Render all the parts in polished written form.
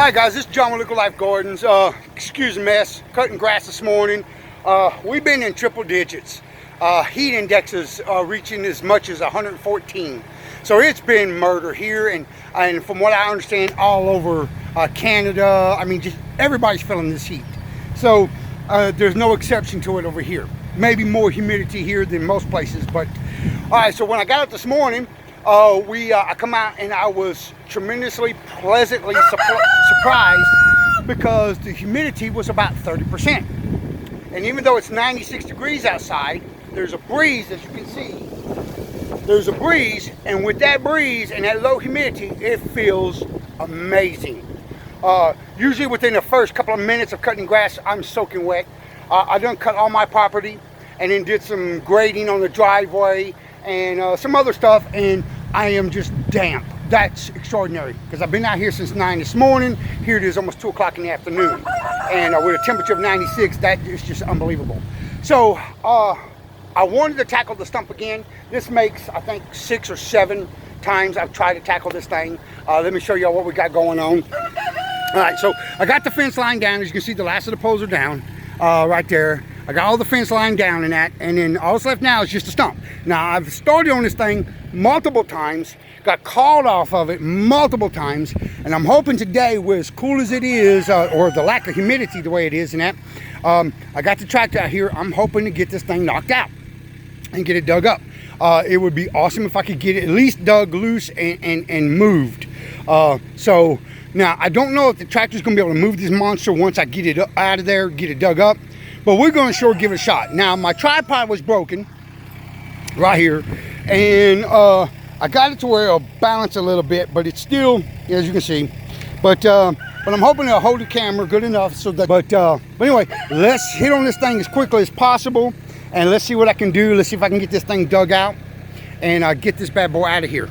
Hi guys, this is John with Liquid Life Gardens. Excuse the mess, cutting grass this morning. We've been in triple digits. Heat indexes reaching as much as 114. So it's been murder here, and from what I understand, all over Canada. I mean, just everybody's feeling this heat. So there's no exception to it over here. Maybe more humidity here than most places, but all right. So when I got up this morning, I come out and I was tremendously pleasantly surprised because the humidity was about 30%. And even though it's 96 degrees outside, there's a breeze, as you can see. There's a breeze, and with that breeze and that low humidity, it feels amazing. Usually within the first couple of minutes of cutting grass, I'm soaking wet. I done cut all my property and then did some grading on the driveway and some other stuff, and I am just damp. That's extraordinary because I've been out here since 9 this morning. Here it is almost 2 o'clock in the afternoon, and with a temperature of 96, that is just unbelievable. So I wanted to tackle the stump again. This makes, I think, 6 or 7 times I've tried to tackle this thing. Let me show y'all what we got going on. All right, so I got the fence line down. As you can see, the last of the poles are down right there. I got all the fence line down and that, and then all that's left now is just a stump. Now, I've started on this thing multiple times, got called off of it multiple times, and I'm hoping today, with as cool as it is, or the lack of humidity the way it is and that, I got the tractor out here. I'm hoping to get this thing knocked out and get it dug up. It would be awesome if I could get it at least dug loose and moved. So now, I don't know if the tractor's gonna be able to move this monster once I get it out of there, get it dug up, but we're gonna sure give it a shot. Now, my tripod was broken right here, and I got it to where it'll balance a little bit, but it's still, as you can see, but I'm hoping it'll hold the camera good enough so that, but anyway, let's hit on this thing as quickly as possible, and let's see what I can do. Let's see if I can get this thing dug out and get this bad boy out of here.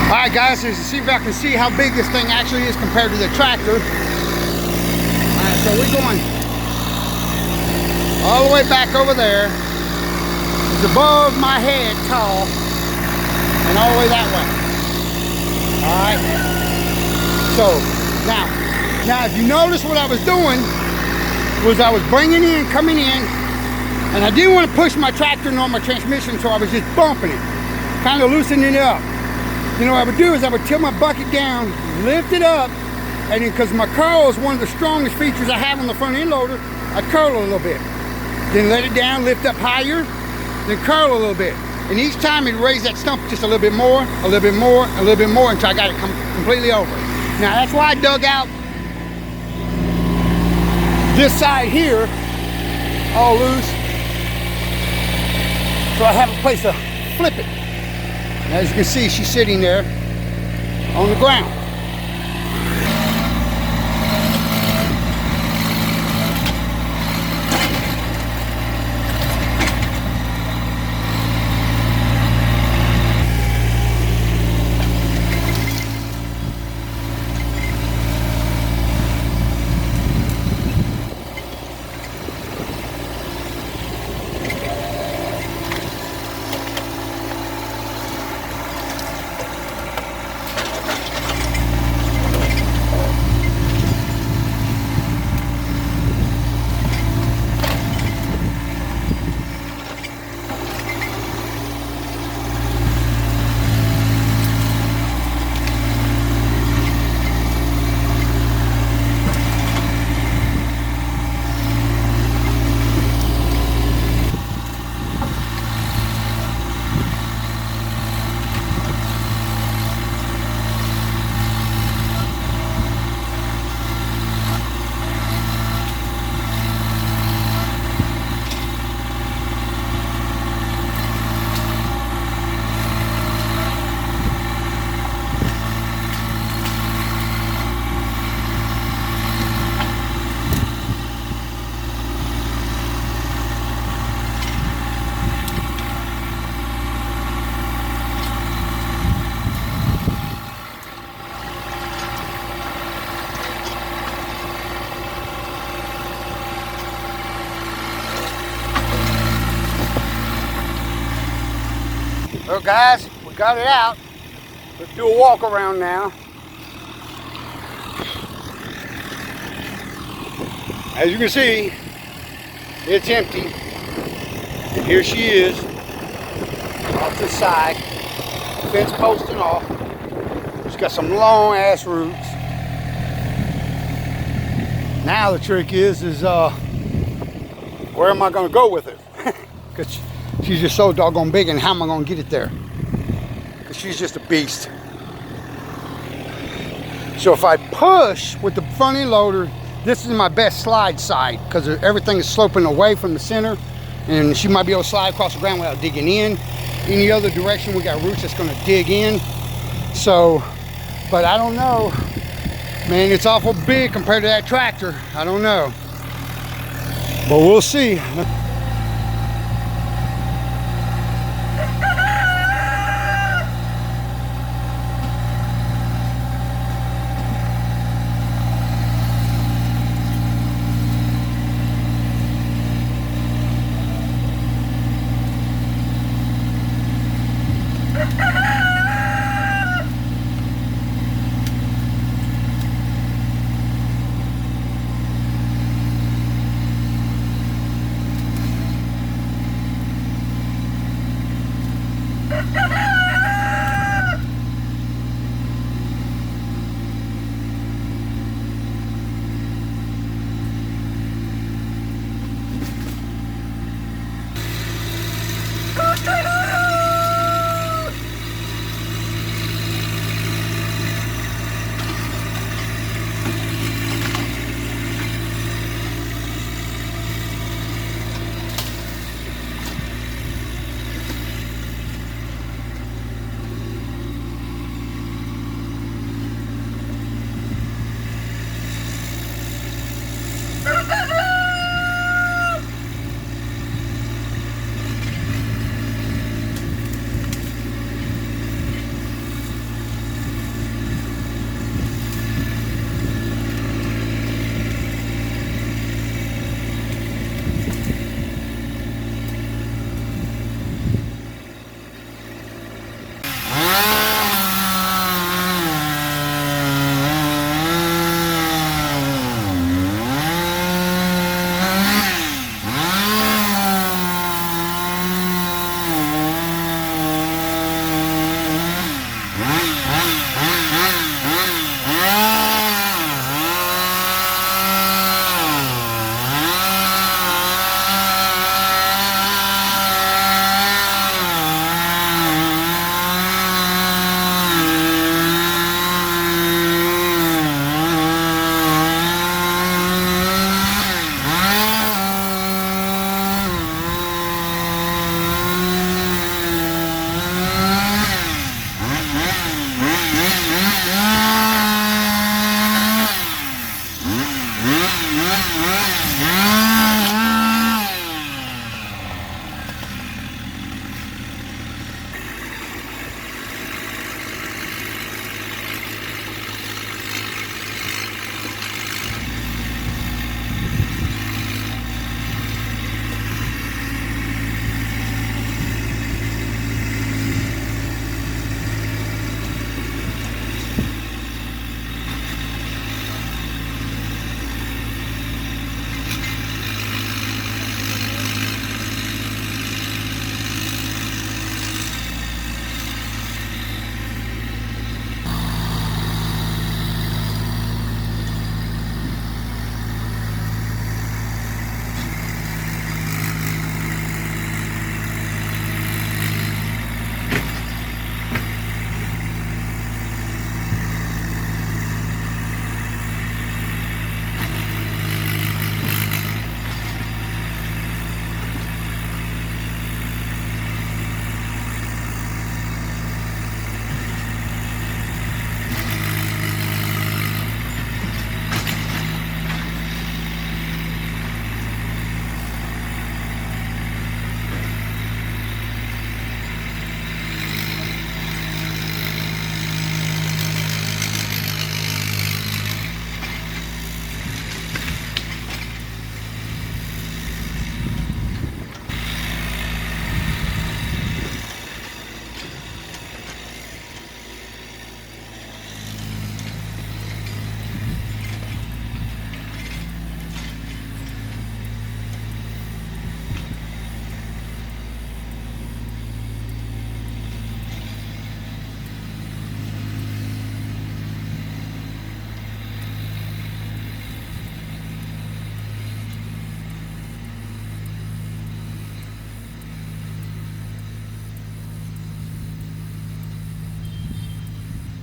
Alright guys, so see if I can see how big this thing actually is compared to the tractor. Alright, so we're going all the way back over there. It's above my head tall, and all the way that way. Alright. So now if you notice, what I was doing was I was coming in, and I didn't want to push my tractor nor my transmission, so I was just bumping it, kind of loosening it up. You know what I would do is I would tilt my bucket down, lift it up, and then, because my curl is one of the strongest features I have on the front end loader, I curl a little bit. Then let it down, lift up higher, then curl a little bit. And each time it raised that stump just a little bit more, a little bit more, a little bit more, until I got it completely over. Now that's why I dug out this side here, all loose, so I have a place to flip it. As you can see, she's sitting there on the ground. Well, guys, we got it out. Let's do a walk around now. As you can see, it's empty. And here she is, off to the side, fence posting off. She's got some long ass roots. Now the trick is where am I gonna go with it? Because she's just so doggone big, and how am I gonna get it there? Because she's just a beast. So if I push with the front end loader, this is my best slide side because everything is sloping away from the center, and she might be able to slide across the ground without digging in. Any other direction, we got roots that's going to dig in. So, but I don't know, man, it's awful big compared to that tractor. I don't know, but we'll see.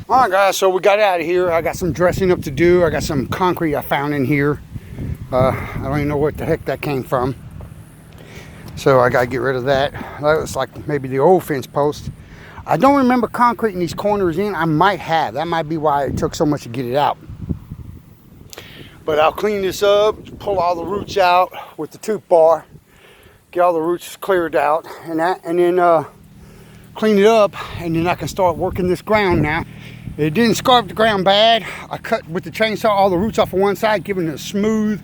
All right, guys, so we got out of here. I got some dressing up to do. I got some concrete I found in here. I don't even know what the heck that came from. So I gotta get rid of that. That looks like maybe the old fence post. I don't remember concreting these corners in. I might have. That might be why it took so much to get it out. But I'll clean this up, pull all the roots out with the tooth bar, get all the roots cleared out, and then clean it up, and then I can start working this ground now. It didn't scarp the ground bad. I cut with the chainsaw all the roots off of one side, giving it a smooth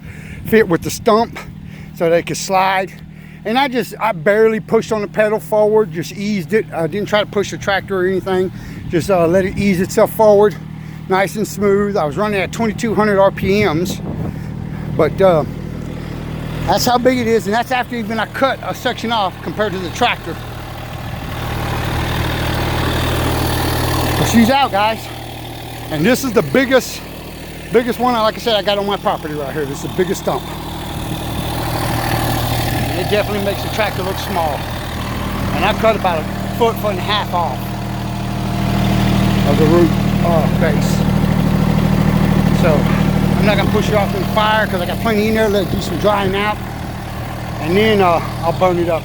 fit with the stump so they could slide. And I barely pushed on the pedal forward, just eased it. I didn't try to push the tractor or anything, just let it ease itself forward, nice and smooth. I was running at 2200 RPMs, but that's how big it is, and that's after even I cut a section off compared to the tractor. So she's out, guys, and this is the biggest one, like I said, I got on my property right here. This is the biggest stump. It definitely makes the tractor look small. And I cut about a foot and a half off of the root base. So I'm not gonna push it off in the fire because I got plenty in there. Let it do some drying out, and then I'll burn it up.